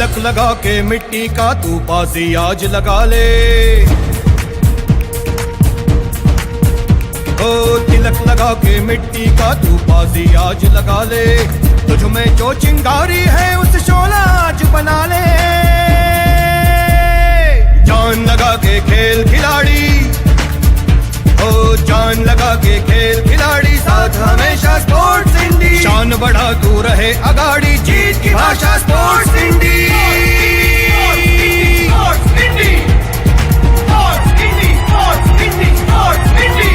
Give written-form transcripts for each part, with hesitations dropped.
तिलक लगा के मिट्टी का तू बाजी आज लगा ले, ओ तिलक लगा के मिट्टी का तू बाजी आज लगा ले। तुझ में जो चिंगारी है उस शोला आज बना ले। जान लगा के खेल खिलाड़ी, ओ जान लगा के खेल खिलाड़ी, साथ हमेशा स्पोर्ट्स इंडी। शान बढ़ा तू रहे अगाड़ी, जीत की भाषा sports indie. Sports indie, sports indie, sports indie, sports indie,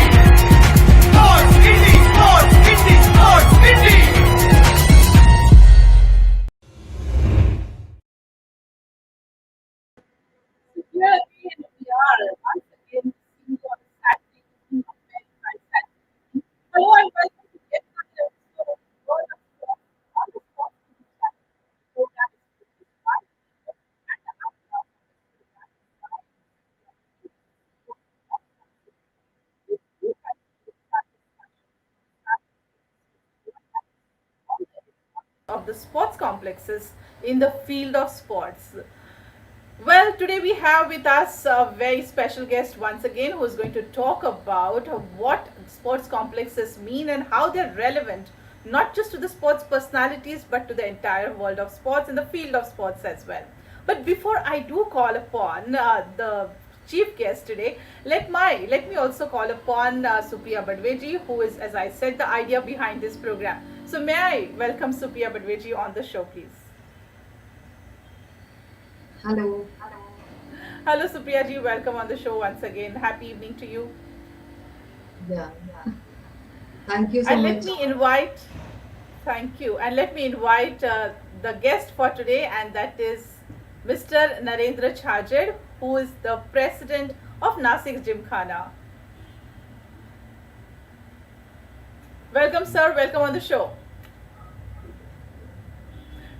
sports indie, sports indie, sports indie. Here again we are once again seeing you on Saturday evening of Very Fine Saturday. Hello and welcome to yet another episode of the World of Sports on the Sports TV channel. The program is produced by Miti and the outcome of this program is by If you can start of the sports complexes in the field of sports. Well, today we have with us a very special guest once again who is going to talk about what sports complexes mean and how they're relevant not just to the sports personalities but to the entire world of sports and the field of sports as well. But before I do call upon the chief guest today, let me also call upon Supriya Badve ji, who is, as I said, the idea behind this program. So may I welcome Supriya Badve ji on the show, please. Hello. Hello, Supriya ji. Welcome on the show once again. Happy evening to you. Yeah. Thank you so And let much. me invite, thank you. And let me invite the guest for today, and that is Mr. Narendra Chhajed, who is the president of Nasik Gymkhana. Welcome, sir. Welcome on the show.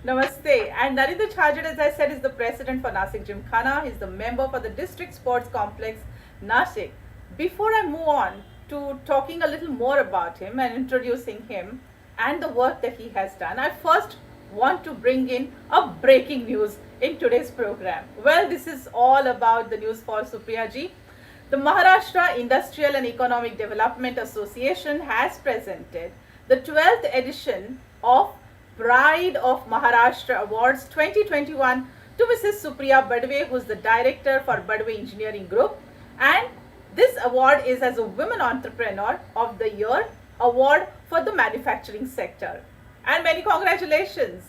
Namaste. And Narendra Chhajed, as I said, is the president for Nasik Gymkhana. He's the member for the District Sports Complex, Nasik. Before I move on to talking a little more about him and introducing him and the work that he has done, I first want to bring in a breaking news in today's program. Well, this is all about the news for Supriya ji. The Maharashtra Industrial and Economic Development Association has presented the 12th edition of Pride of Maharashtra Awards 2021 to Mrs. Supriya Badve, who is the director for Badve Engineering Group. And this award is as a Women Entrepreneur of the Year award for the manufacturing sector. And many congratulations.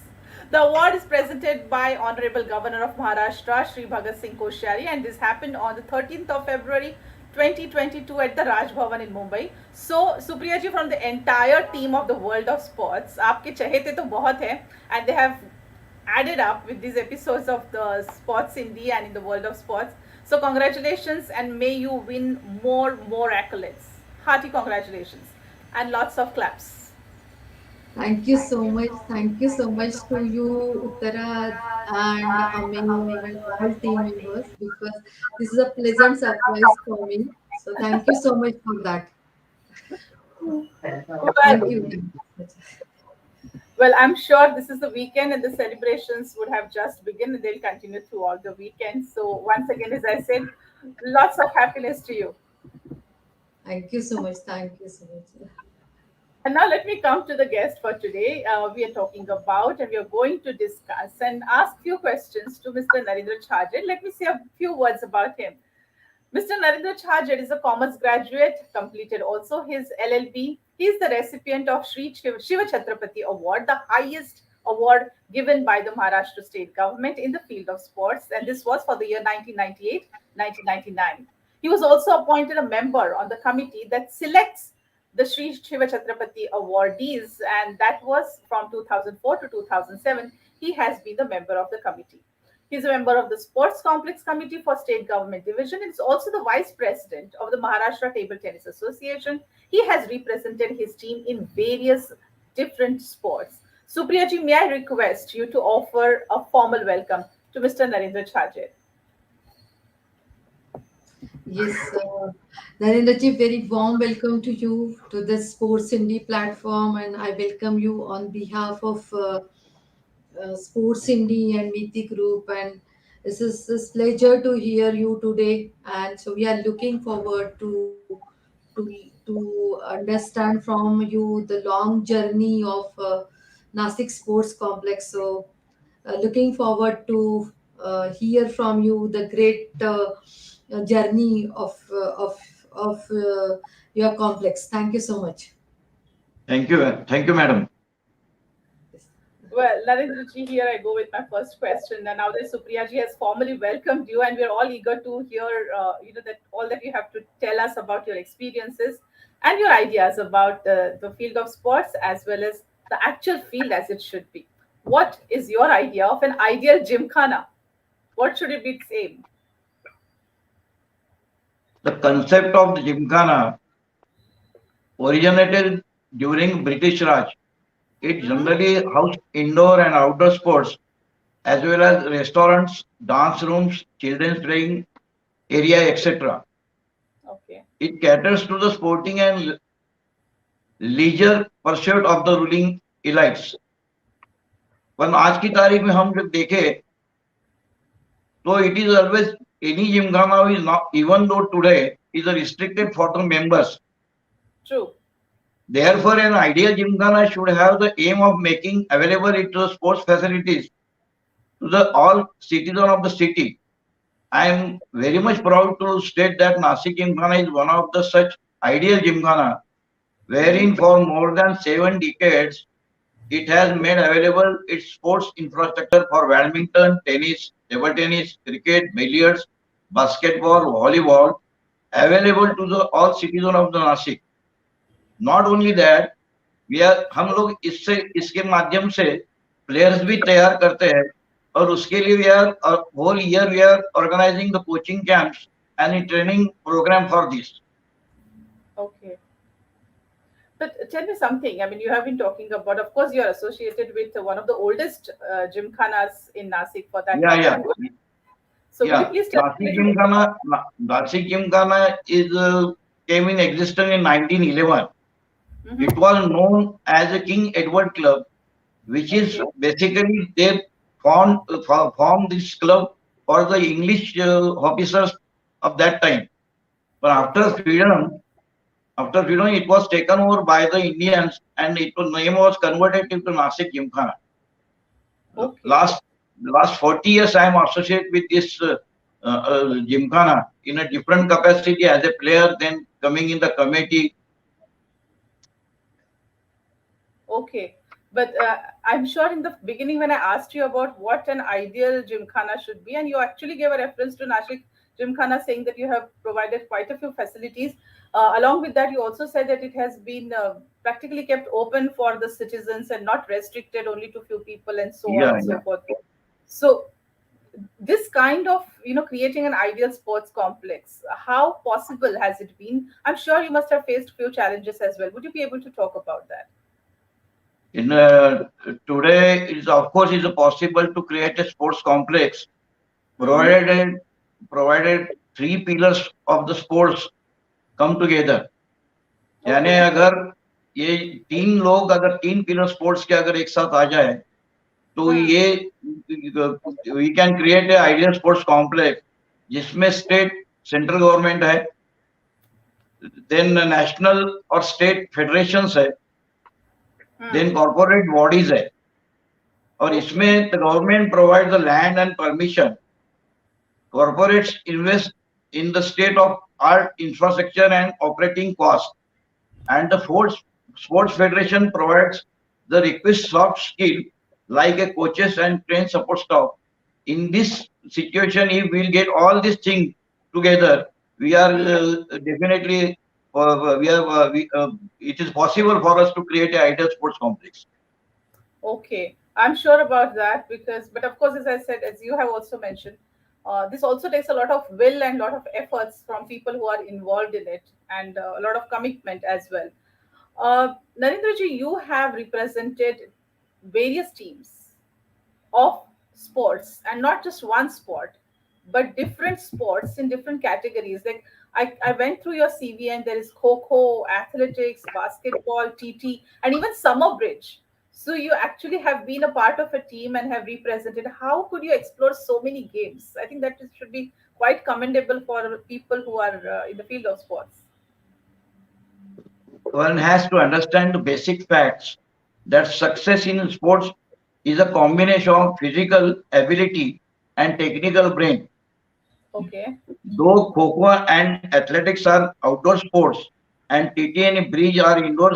The award is presented by Honorable Governor of Maharashtra, Shri Bhagat Singh Koshari, and this happened on the 13th of February 2022 at the Raj Bhavan in Mumbai. So, Supriya ji, from the entire team of the world of sports, आपके चहेते तो बहुत हैं, and they have added up with these episodes of the Sportsindi and in the world of sports. So, congratulations, and may you win more accolades. Hearty congratulations and lots of claps. Thank you so much. Thank you so much to you, Uttara, and Amin, and all team members, because this is a pleasant surprise for me. So thank you so much for that. Thank Well, you. well, I'm sure this is the weekend and the celebrations would have just begun and they'll continue throughout the weekend. So, once again, as I said, lots of happiness to you. Thank you so much. Thank you so much. And now let me come to the guest for today. We are talking about and we are going to discuss and ask few questions to Mr. Narendra Chhajed. Let me say a few words about him. Mr. Narendra Chhajed is a commerce graduate, completed also his LLB. He is the recipient of Sri Shiva Chhatrapati Award, the highest award given by the Maharashtra state government in the field of sports, and this was for the year 1998-1999. He was also appointed a member on the committee that selects the Sri Shiva Chhatrapati awardees, and that was from 2004 to 2007. He has been the member of the committee. He's a member of the Sports Complex Committee for State Government Division. He's also the Vice President of the Maharashtra Table Tennis Association. He has represented his team in various different sports. Supriya ji, may I request you to offer a formal welcome to Mr. Narendra Chhajed. Yes, Narendra ji, very warm welcome to you to the Sports Indie platform, and I welcome you on behalf of Sportsindi and Miti group, and this is a pleasure to hear you today. And so we are looking forward to understand from you the long journey of Nasik Sports Complex. So looking forward to hear from you the great journey of your complex. Thank you so much. Thank you, madam. Well, Narendra ji, here I go with my first question. And now that Supriya ji has formally welcomed you, and we're all eager to hear, that all that you have to tell us about your experiences and your ideas about the field of sports as well as the actual field as it should be. What is your idea of an ideal gymkhana? What should it be its aim? The concept of the Gymkhana originated during British Raj. It Mm-hmm. generally housed indoor and outdoor sports as well as restaurants, dance rooms, children's playing area, etc. Okay. It caters to the sporting and leisure pursuit of the ruling elites. पर आज की तारीख में हम जब देखें तो it is always any gymkhana is not, even though today is restricted for the members. True. Therefore, an ideal gymkhana should have the aim of making available it to the sports facilities to the all citizens of the city. I am very much proud to state that Nasik Gymkhana is one of the such ideal gymkhana, Mm-hmm. wherein for more than 7 decades it has made available its sports infrastructure for badminton, tennis, table tennis, cricket, billiards, basketball, volleyball, available to the all citizens of the Nasik. Not only that, हम लोग इससे इसके माध्यम से players भी तैयार करते हैं और उसके लिए we are whole year we are organising the coaching camps and training programme for this. Okay. But tell me something. I mean, you have been talking about, of course, you're associated with one of the oldest gymkhanas in Nasik for that या matter. So, या would you please tell me a Nashik little bit? Gymkhana Nashik Gymkhana is came in existence in 1911. Mm-hmm. It was known as a King Edward Club, which is Okay. basically they formed this club for the English officers of that time. But Okay. after freedom, it was taken over by the Indians, and its name was converted into Nasik Gymkhana. Okay. Last 40 years, I am associated with this Gymkhana in a different capacity as a player, then coming in the committee. Okay. But I'm sure in the beginning, when I asked you about what an ideal gymkhana should be, and you actually gave a reference to Nashik Gymkhana, saying that you have provided quite a few facilities. Along with that, you also said that it has been practically kept open for the citizens and not restricted only to few people and so on Yeah, and so yeah. forth. So, this kind of creating an ideal sports complex, how possible has it been? I'm sure you must have faced few challenges as well. Would you be able to talk about that? In today, it is of course is possible to create a sports complex, Mm-hmm. provided three pillars of the sports come together. यानी Okay. अगर ये तीन लोग अगर तीन pillar sports के अगर एक साथ आ जाए तो Hmm. ये we can create a ideal sports complex जिसमें स्टेट सेंट्रल गवर्नमेंट है, देन नेशनल और स्टेट फेडरेशंस है, देन Hmm. कॉर्पोरेट बॉडीज है, और Okay. इसमें the government provide the land and permission. Corporates invest in the state of art infrastructure and operating costs, and the sports federation provides the requisite soft skill like a coaches and train support staff. In this situation, if we'll get all these things together, we are Hmm. definitely it is possible for us to create an ideal sports complex. Okay, I'm sure about that because, but of course, as I said, as you have also mentioned, this also takes a lot of will and a lot of efforts from people who are involved in it and a lot of commitment as well. Narendra ji, you have represented various teams of sports and not just one sport but different sports in different categories. Like I went through your CV and there is kho athletics, basketball, TT, and even summer bridge. So you actually have been a part of a team and have represented. How could you explore so many games? I think that should be quite commendable for people who are in the field of sports. One has to understand the basic facts that success in sports is a combination of physical ability and technical brain. Okay. Though Kho and athletics are outdoor sports and TT and bridge are indoor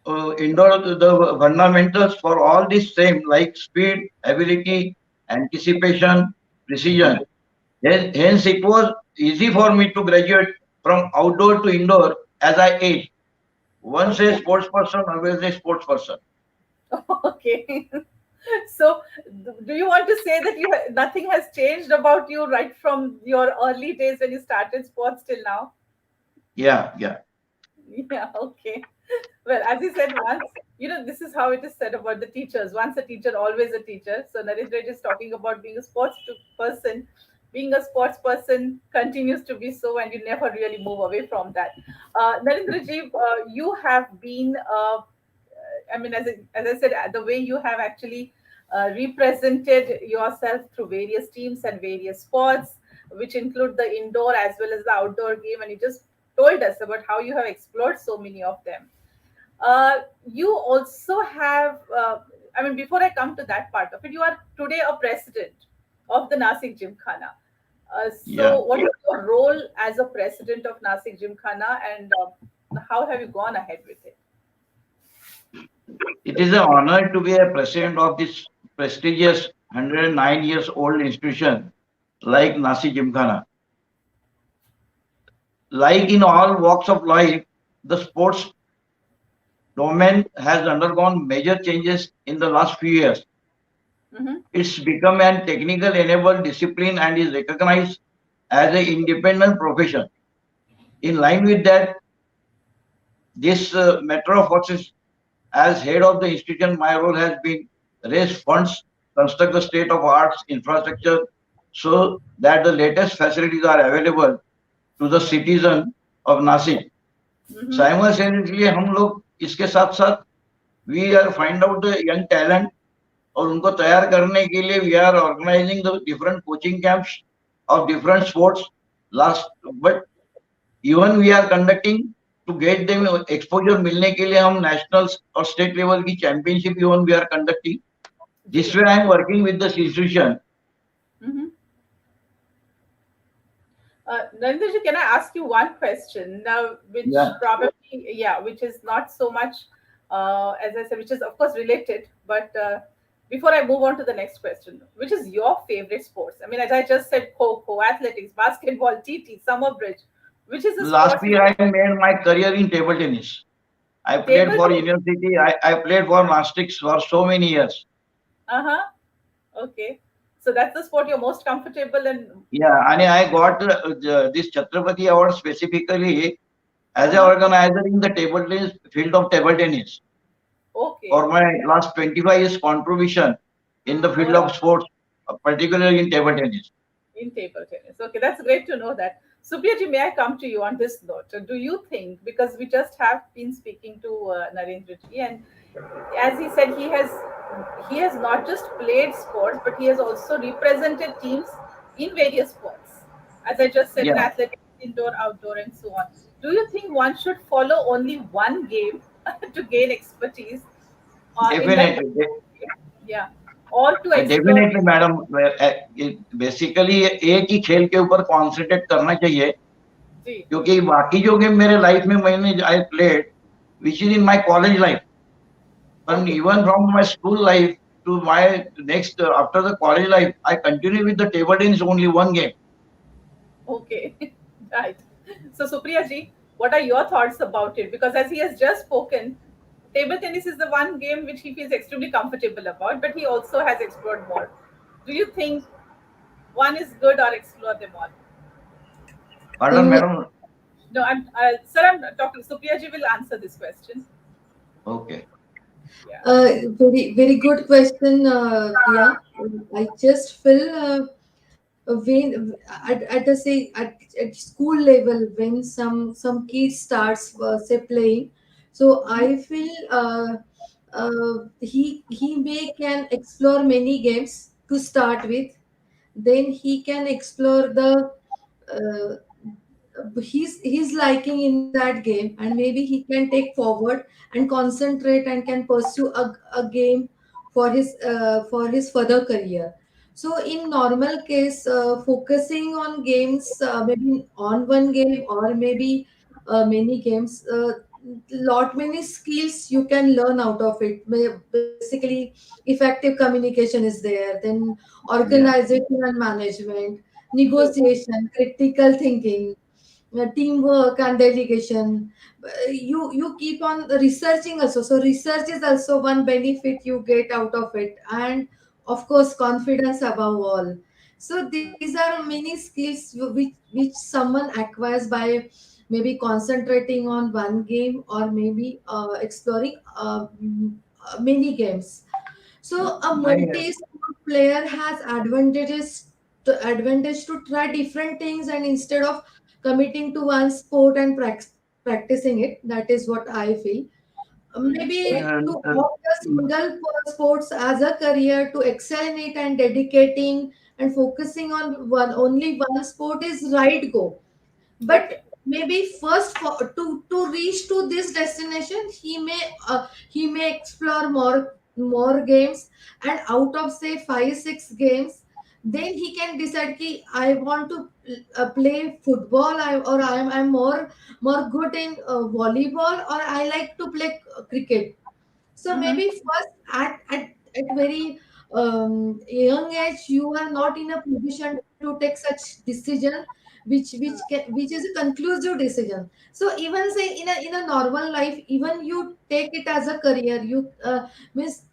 the fundamentals for all this same like speed, ability, anticipation, precision. Hence, it was easy for me to graduate from outdoor to indoor as I aged. Once a Okay. sports person, always a sports person. Okay. So, do you want to say that nothing has changed about you right from your early days when you started sports till now? Yeah, yeah, Yeah, okay. Well, as you said once, this is how it is said about the teachers. Once a teacher, always a teacher. So Narendra is talking about being a person. Being a sports person continues to be so, and you never really move away from that. Narendra ji, you have been, I mean, as I said, the way you have actually represented yourself through various teams and various sports, which include the indoor as well as the outdoor game, and you just told us about how you have explored so many of them. You also have, I mean, before I come to that part of it, you are today a president of the Nasik Gymkhana. yeah. So, what is your role as a president of Nasik Gymkhana, and how have you gone ahead with it? It is an honor to be a president of this prestigious 109 years old institution like Nasik Gymkhana. Like in all walks of life, the sports domain has undergone major changes in the last few years. Mm-hmm. It's become an technical enabled discipline and is recognized as an independent profession. In line with that, this matter of forces as head of the institution, my role has been raise funds, construct the state of arts infrastructure so that the latest facilities are available to the citizen of Nasik. Mm-hmm. Simultaneously, हम लोग इसके साथ साथ we are find out the young talent और उनको तैयार करने के लिए we are organizing the different coaching camps of different sports. Last, but even we are conducting to get them exposure मिलने के लिए हम national और state level की championship even we are conducting. This Ji. way I am working with this institution. Mm-hmm. Narendra ji, can I ask you one question now, which Yeah, probably, yeah, which is not so much, as I said, which is of course related, but before I move on to the next question, which is your favorite sports? I mean, as I just said, Kho, athletics, basketball, TT, summer bridge, which is the last sports year you I made my career in table tennis. I played table for tennis? university. I played for Nastics for so many years. Uh-huh. Okay. So that's the sport you're most comfortable in. Yeah, and I got this Chhatrapati Award specifically as an Uh-huh. organizer in the table tennis field of table tennis Okay. for my last 25 years contribution in the field Oh, of sports, particularly in table tennis. in table tennis. Okay, that's great to know that. Supriya, may I come to you on this note? Do you think, because we just have been speaking to Narendra ji, and as he said, he has not just played sports, but he has also represented teams in various sports. As I just said, in Yeah, athletics, indoor, outdoor, and so on. Do you think one should follow only one game to gain expertise in that definitely, particular game? Yeah, or to explore? Definitely madam basically एक ही खेल के ऊपर concentrate करना चाहिए Ji. क्योंकि बाकी जो game मेरे लाइफ में मैंने I played which is in my college life and Okay. even from my school life to my next after the college life I continue with the table tennis only one game. Okay, right. So, Supriya ji, what are your thoughts about it? Because as he has just spoken, table tennis is the one game which he feels extremely comfortable about, but he also has explored more. Do you think one is good or explore them all? Pardon Uh, madam. No, sir, I'm talking. Supriya ji will answer this question. Okay. Yeah. very very good question, Priya. I just feel when at the say at school level when some kid starts say playing, so I feel he may can explore many games to start with. Then he can explore the uh, he's liking in that game, and maybe he can take forward and concentrate and can pursue a game for his further career. So in normal case, focusing on games, maybe on one game or maybe many games, lot many skills you can learn out of it. Basically, effective communication is there, then Yeah. organization and management, True. negotiation, critical thinking, teamwork and delegation. You keep on researching also. So research is also one benefit you get out of it, and of course confidence above all. So these are many skills which someone acquires by maybe concentrating on one game or maybe exploring many games. So a नहीं, multi-sport player has advantage to try different things, and instead of committing to one sport and practicing it. That is what I feel. Maybe to uh, opt a single sports as a career, to excel in it and dedicating and focusing on one only one sport is right go. But Okay. maybe first to reach to this destination, he may explore more games, and out of say 5 6 games, then he can decide ki I want to play football, I'm more good in volleyball, or I like to play cricket. So Mm-hmm. maybe first at very young age, you are not in a position to take such decision, which is a conclusive decision. So even say in a normal life, even you take it as a career, you means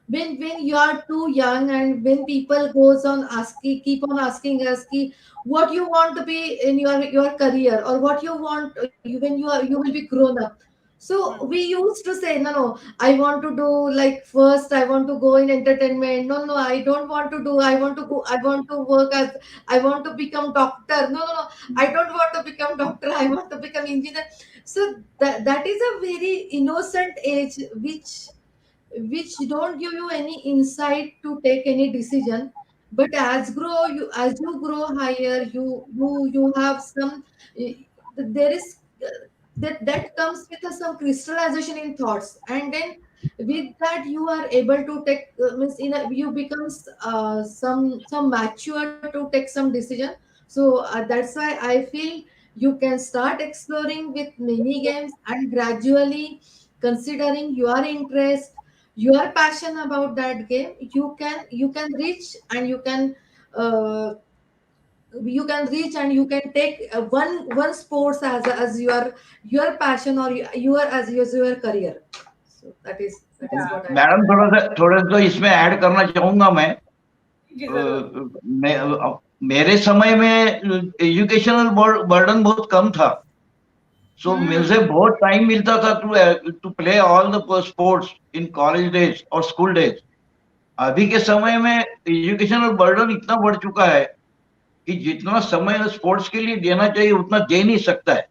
when you are too young, and when people goes on asking keep on asking us ki, what you want to be in your career, or what you want when you will be grown up. So we used to say, no, I want to do, like, first I want to go in entertainment. No, I don't want to do. I want to work as, I want to become doctor. No, I don't want to become doctor. I want to become engineer. So that is a very innocent age, which don't give you any insight to take any decision. But as you grow higher, you have some, there is that comes with some crystallization in thoughts, and then with that you are able to take, means you becomes some mature to take some decision. So that's why I feel you can start exploring with many games, and gradually, considering your interest, your passion about that game, you can reach, and uh, you can reach and you can take one sports as your passion, or your career. So that is what I madam feel. थोड़ा सा इसमें add करना चाहूंगा मैं। जी जरूर। मेरे समय में एजुकेशनल बर्डन बहुत कम था। सो हम्म। मुझे बहुत टाइम मिलता था to play all the sports in college days और स्कूल डेज। अभी के समय में एजुकेशनल बर्डन इतना बढ़ चुका है कि जितना समय स्पोर्ट्स के लिए देना चाहिए उतना दे नहीं सकता है।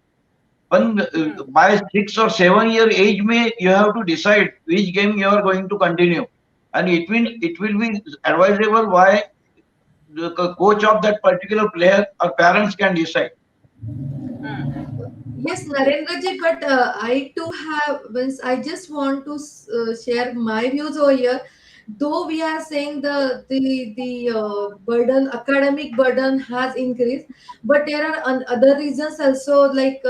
हम्म। But by 6 or 7 year age may you have to decide which game you are going to continue, and it will be advisable why the coach of that particular player or parents can decide. Yes, Narendra ji, but I too have, means I just want to share my views over here. Though we are saying the burden, academic burden has increased, but there are other reasons also, like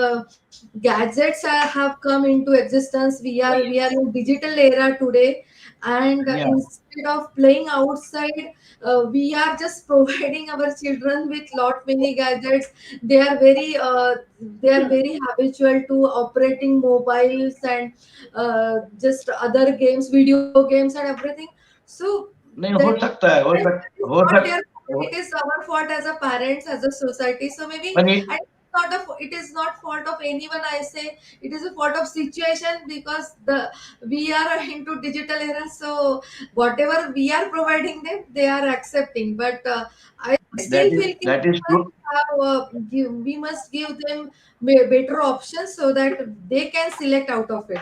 gadgets have come into existence. We are Yes. in digital era today, and Yeah. instead of playing outside, we are just providing our children with lot many gadgets. They are very habitual to operating mobiles, and just other games, video games and everything. So नहीं that हो सकता है, that is हो not their fault. सकता It is our fault as a parents, as a society. So maybe, है। and it is not fault of anyone, I say it is a fault of situation, because we are into digital era. So whatever we are providing them, they are accepting. But I still feel ki That is true. we must give them better options, so that they can select out of it.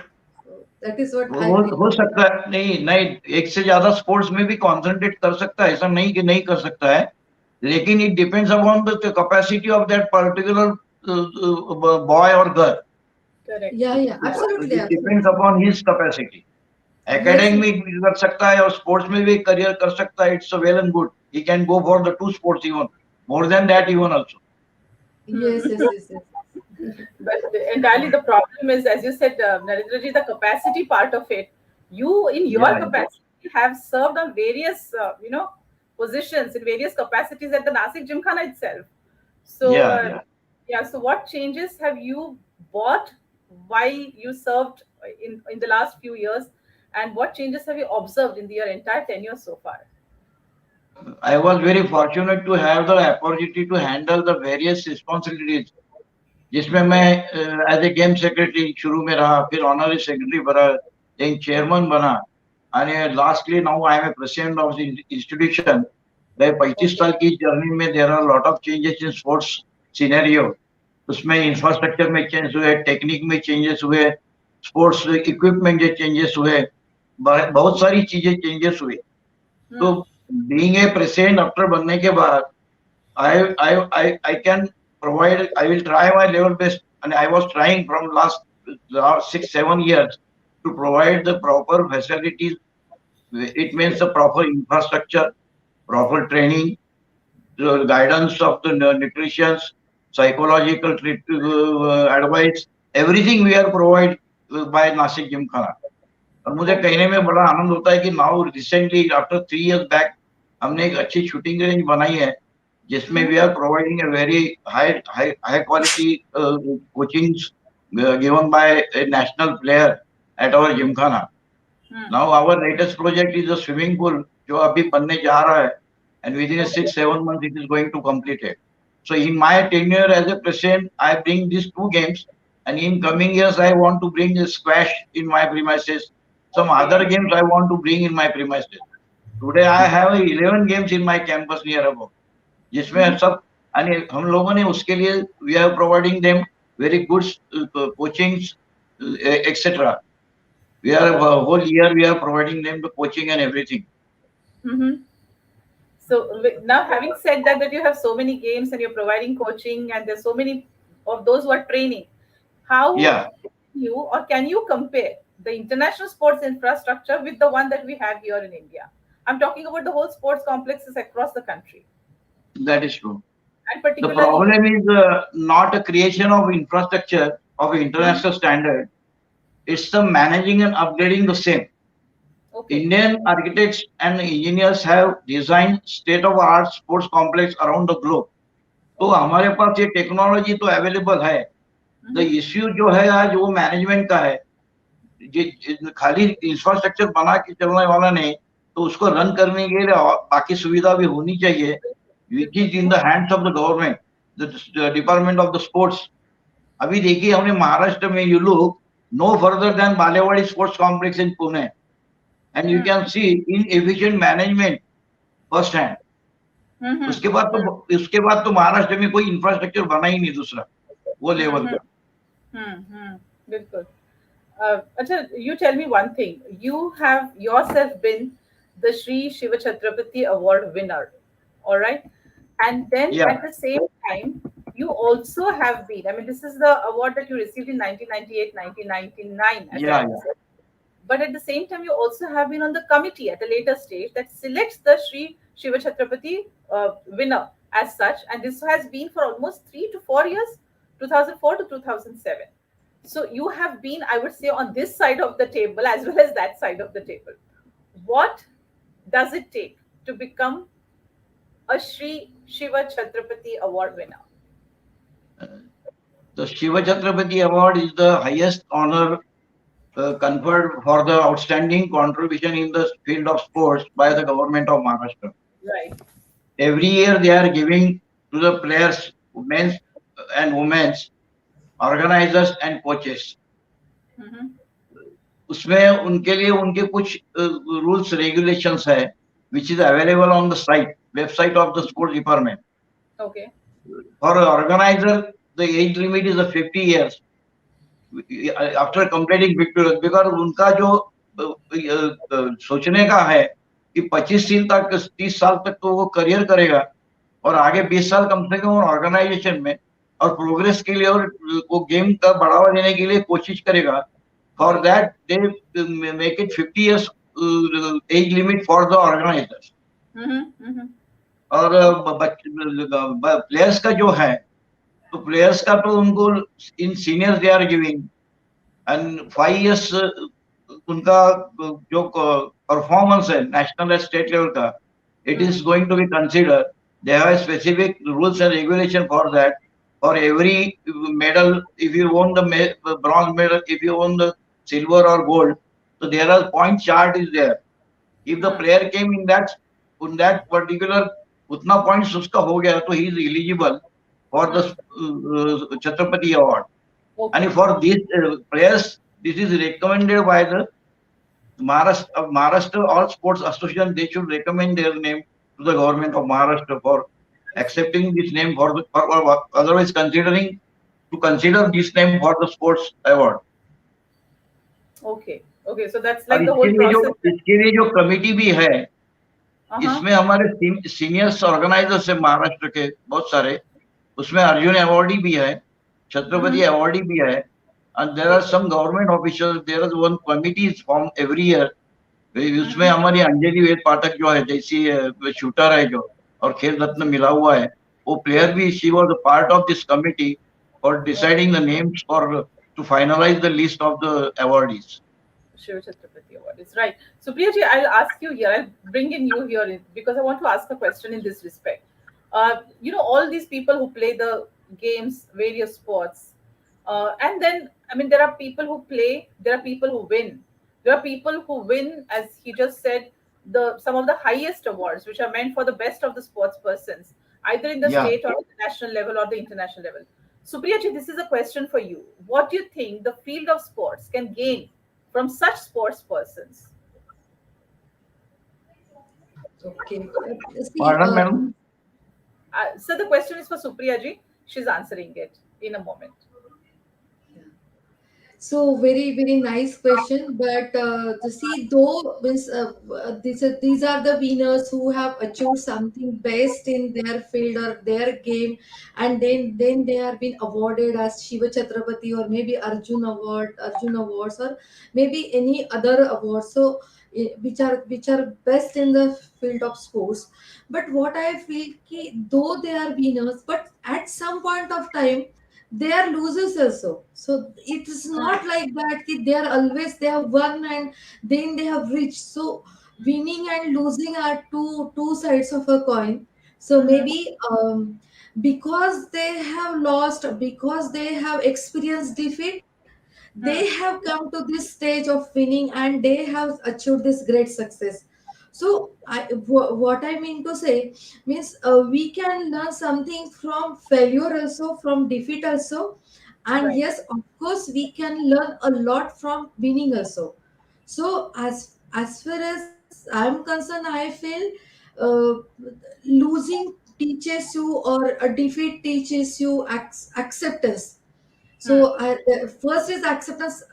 So That is what I हो feel. सकता है, नहीं नहीं, एक से ज्यादा sports में भी कॉन्सेंट्रेट कर सकता है, ऐसा नहीं कि नहीं कर सकता है, लेकिन it depends upon the capacity of that particular boy और girl. Correct. Yeah, yeah, absolutely, it depends absolutely. Upon his capacity. Yes, yes, academic भी कर सकता है और स्पोर्ट्स में भी करियर कर सकता है. It's well and good. He can go for the two sports even, more than that even also. yes, yes, yes, yes. But entirely the problem is, as you said, Narendra ji, the capacity part of it. You, in your Yeah, capacity, have served on various, positions in various capacities at the Nasik Gymkhana itself. So, yeah, yeah. yeah. So, what changes have you brought while you served in the last few years, and what changes have you observed in your entire tenure so far? I was very fortunate to have the opportunity to handle the various responsibilities, जिसमें मैं as a game secretary शुरू में रहा, फिर honorary secretary बना, then chairman बना, आणि lastly now I am a president of the institution. गए 35 Okay. साल की जर्नी में there are lot of changes in sports scenario. उसमें इंफ्रास्ट्रक्चर में चेंज हुए, टेक्निक में चेंजेस हुए, स्पोर्ट्स इक्विपमेंट में चेंजेस हुए, बहुत सारी चीजें चेंजेस हुई. तो Hmm. Being a president after बनने के बाद I can provide, I will try my level best, and I was trying from last 6 7 years to provide the proper facilities. It means the proper infrastructure, proper training, the guidance of the nutrition, psychological advice, everything we are provided by Nasik Gymkhana. और मुझे कहने में बड़ा आनंद होता है कि now recently after 3 years back हमने एक अच्छी शूटिंग रेंज बनाई है, जिसमें we are providing a very high quality coachings given by a national player at our Gymkhana. Now our latest project is a swimming pool जो अभी बनने जा रहा है, and within a 6 7 months it is going to complete it. So in my tenure as a president, I bring these 2 games, and in coming years I want to bring the squash in my premises. Some other games I want to bring in my premises. Today I have 11 games in my campus near about. जिसमें सब हम लोगों ने उसके लिए we are providing them very good coachings etcetera. We are whole year we are providing them the coaching and everything. Mm-hmm. So now, having said that you have so many games and you're providing coaching, and there's so many of those who are training, how या you or can you compare the international sports infrastructure with the one that we have here in India? I'm talking about the whole sports complexes across the country, that is true. and The particularly. problem is not a creation of infrastructure of Mhm. international standard. It's the managing and upgrading the same. Okay. Indian architects and engineers have designed state-of-art sports complex around the globe. तो हमारे पास ये technology तो available है. The Mhm. Issue जो है आज वो management का है. खाली इंफ्रास्ट्रक्चर बना के चलने वाला नहीं, तो उसको रन करने के लिए बाकी सुविधा भी होनी चाहिए, which is in the hands of the government, the department of the sports. अभी देखिए हमने महाराष्ट्र में you look no further than Balewadi sports complex in Pune, and you can see inefficient management first hand. Mhm. उसके बाद तो महाराष्ट्र में कोई infrastructure बना ही नहीं दूसरा वो लेवल का. बिल्कुल. अच्छा, you tell me one thing. You have yourself been the Shri Shiva Chhatrapati Award winner, all right? And then Yeah, at the same time, you also have been. I mean, this is the award that you received in 1998, 1999, as I yeah, yeah. understand. But at the same time, you also have been on the committee at a later stage that selects the Shri Shiva Chhatrapati winner as such. And this has been for almost 3 to 4 years, 2004 to 2007. So you have been, I would say, on this side of the table as well as that side of the table. What does it take to become a Shri Shiva Chhatrapati Award winner? The Shiva Chhatrapati Award is the highest honor conferred for the outstanding contribution in the field of sports by the government of Maharashtra. Right. Every year they are giving to the players, men's and women's, organizers and coaches. Mhm. उसमें उनके लिए उनके कुछ rules regulations है, which is available on the website of the sports department. Okay. For an organizer, the age limit is 50 years. After completing victorious, because उनका जो सोचने का है कि 25 साल तक 30 साल तक तो वो करियर करेगा, और आगे 20 साल कम से कम ऑर्गेनाइजेशन में और प्रोग्रेस के लिए और वो गेम का बढ़ावा देने के लिए कोशिश करेगा. For that they make it 50 years age limit for the organisers. Mm-hmm. और प्लेयर्स का जो है, तो प्लेयर्स का तो उनको इन seniors they are giving, and 5 years उनका जो परफॉर्मेंस है नेशनल या स्टेट लेवल का, it is going to be considered. They have specific rules and regulation for that. For every medal, if you won the bronze medal, if you won the silver or gold, so there are point chart is there. If the player came in that particular utna points uska ho gaya, तो he is eligible for the Chhatrapati Award. Okay. And for these players, this is recommended by the Maharashtra All Sports Association. They should recommend their name to the government of Maharashtra for accepting this name for otherwise considering to consider this name for the sports award. Okay. Okay. So that's और like the whole process. इसके लिए जो committee भी है, Uh-huh. इसमें हमारे seniors organisers है महाराष्ट्र के बहुत सारे. उसमें अर्जुन अवार्डी भी है, छत्रपति अवार्डी भी है, and there are some government officials. There is one committee is formed every year. उसमें हमारी अंजलि वेद पाठक जो है, जैसी शूटर है जो, और खेल रत्न मिला हुआ है, वो प्लेयर भी, she was a part of this committee for deciding the names for to finalize the list of the awardees. Shiv Chhatrapati Award. It's right. So, Priyaji, I'll ask you here. I'll bring in you here because I want to ask a question in this respect. All these people who play the games, various sports, and then, I mean, there are people who play, there are people who win. There are people who win, as he just said, some of the highest awards, which are meant for the best of the sports persons, either in the Yeah. state or the national level or the international level. Supriyaji, this is a question for you. What do you think the field of sports can gain from such sports persons? Okay. See, Pardon, madam? So the question is for Supriyaji. She's answering it in a moment. so very very nice question, but to see though means these are the winners who have achieved something best in their field or their game, and then they are being awarded as Shiva Chhatrapati or maybe Arjun awards, or maybe any other awards. So which are best in the field of sports. But what I feel ki though they are winners, but at some point of time they are losers also. So it is not like that ki they are always they have won and then they have reached. So winning and losing are two sides of a coin. So maybe because they have lost, because they have experienced defeat, they have come to this stage of winning and they have achieved this great success. So what I mean to say means we can learn something from failure also, from defeat also, and Right. yes, of course we can learn a lot from winning also. So as far as I'm concerned, I feel uh, losing teaches you, or a defeat teaches you acceptance. Hmm. So first is acceptance.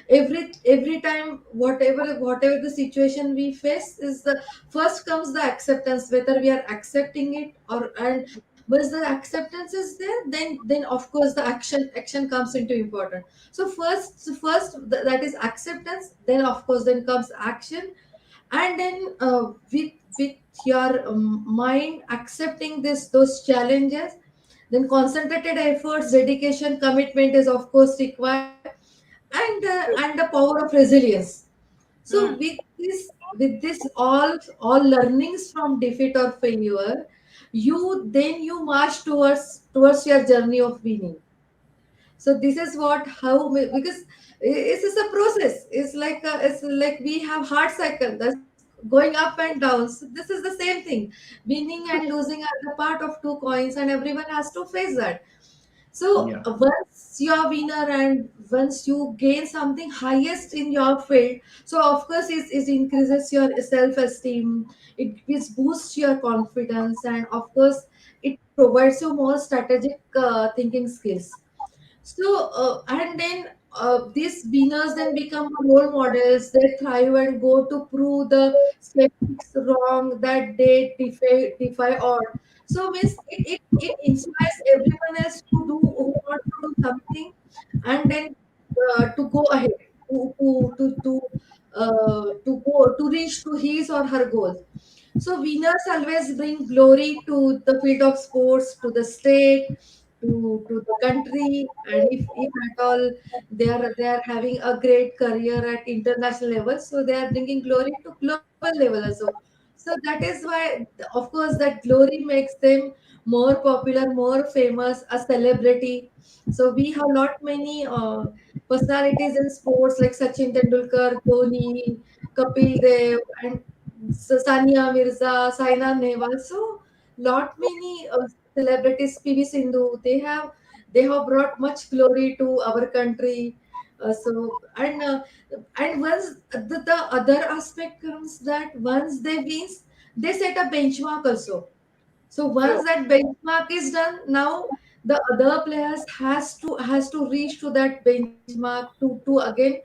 Every time, whatever the situation we face, is the first comes the acceptance, whether we are accepting it, or and once the acceptance is there, then of course the action comes into important. So that is acceptance. Then of course then comes action, and then with your mind accepting those challenges, then concentrated efforts, dedication, commitment is of course required, and the power of resilience. So Hmm. with this all learnings from defeat or failure, you march towards your journey of winning. So this is because this is a process. It's like we have heart cycle that's going up and down. So this is the same thing. Winning and losing are the part of two coins, and everyone has to face that. So Yeah. once you are winner and once you gain something highest in your field, so of course it increases your self-esteem, it boosts your confidence, and of course it provides you more strategic thinking skills. So and then these winners then become role models. They thrive and go to prove the skeptics wrong that they defy odds. So means it inspires everyone else to do who want to do something, and then to go ahead to go to reach to his or her goals. So winners always bring glory to the field of sports, to the state, to the country, and if at all they are having a great career at international level, so they are bringing glory to global level also. So that is why, of course, that glory makes them more popular, more famous, a celebrity. So we have lot many personalities in sports like Sachin Tendulkar, Dhoni, Kapil Dev, and Sania Mirza, Saina Nehwal. So lot many celebrities, PV Sindhu, they have brought much glory to our country. And once the other aspect comes that once they win, they set a benchmark also. So True. once that benchmark is done, now the other players has to reach to that benchmark to again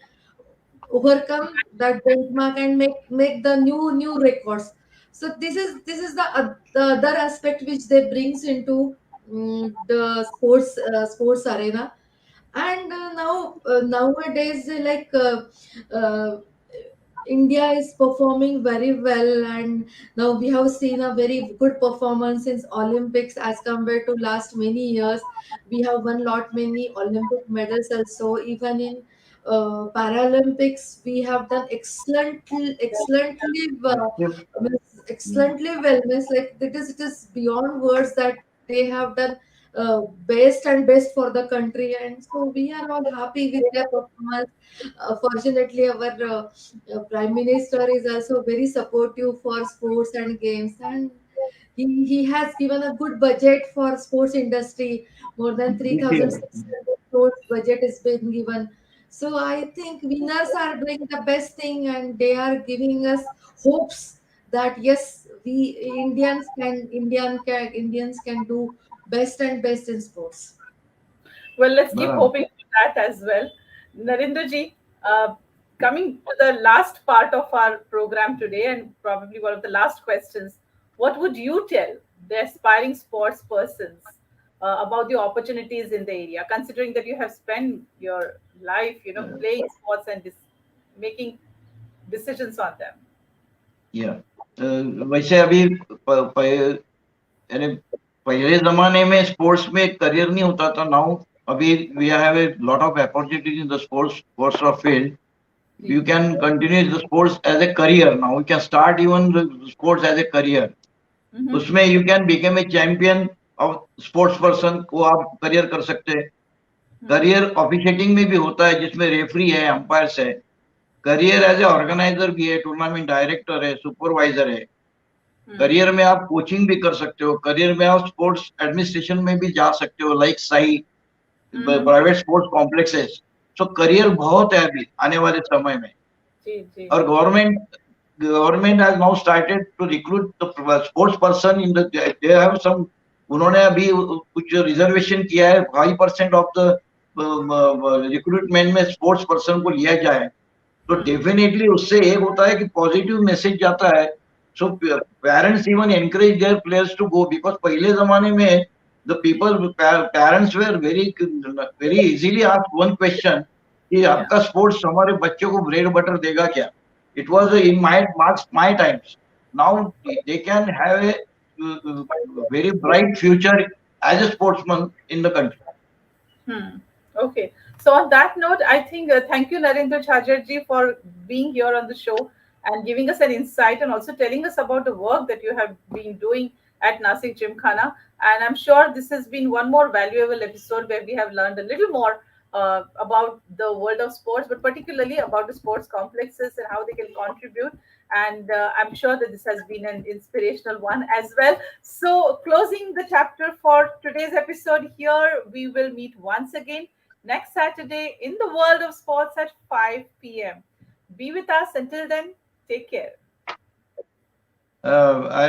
overcome that benchmark and make the new records. So this is the other aspect which they brings into the sports arena. And nowadays uh, India is performing very well, and now we have seen a very good performance since Olympics as compared to last many years. We have won lot many Olympic medals also. Even in Paralympics, we have done excellently well. Means like it is beyond words that they have done best and best for the country, and so we are all happy with their performance. Fortunately, our Prime Minister is also very supportive for sports and games, and he has given a good budget for sports industry. More than Miti. 3,600 crores budget is being given. So I think winners are doing the best thing, and they are giving us hopes that yes, we Indians can do best and best in sports. Well, let's keep बराबर. hoping for that as well. Narendra ji, coming to the last part of our program today, and probably one of the last questions, what would you tell the aspiring sports persons about the opportunities in the area, considering that you have spent your life, playing sports and making decisions on them? या वैसे अभी यानी पहले जमाने में sports में career नहीं होता था. नाउ अभी we have a lot of opportunities in the sports of field. You can continue the sports as a career now. You can start even the sports as a career. Mm-hmm. उसमें you can become a champion of sports person को आप career कर सकते हैं. Career officiating में भी होता है जिसमें रेफरी है, अंपायर्स है. करियर एज ए ऑर्गेनाइजर भी है, टूर्नामेंट डायरेक्टर है, सुपरवाइजर है. करियर में आप कोचिंग भी कर सकते हो. करियर में आप स्पोर्ट्स एडमिनिस्ट्रेशन में भी जा सकते हो, like Sai private sports complexes. सो करियर बहुत है अभी आने वाले समय में. जी जी. और government has now started to recruit the sports person in the they have some. उन्होंने अभी कुछ रिजर्वेशन किया है, 5% ऑफ द रिक्रूटमेंट में स्पोर्ट्स पर्सन को लिया जाए. तो डेफिनेटली उससे एक होता है कि पॉजिटिव मैसेज जाता है. So parents even encourage their players to go, because पहले जमाने में the people parents were very easily ask one question कि आपका स्पोर्ट्स हमारे बच्चों को ब्रेड बटर देगा क्या. It was in my times. Now they can have a very bright future as a sportsman in the country. Okay. So on that note, I think thank you, Narendra Chhajed ji, for being here on the show and giving us an insight and also telling us about the work that you have been doing at Nasik Gymkhana. And I'm sure this has been one more valuable episode where we have learned a little more about the world of sports, but particularly about the sports complexes and how they can contribute. And I'm sure that this has been an inspirational one as well. So, closing the chapter for today's episode here, we will meet once again next Saturday in the world of sports at 5 p.m. Be with us until then. Take care. I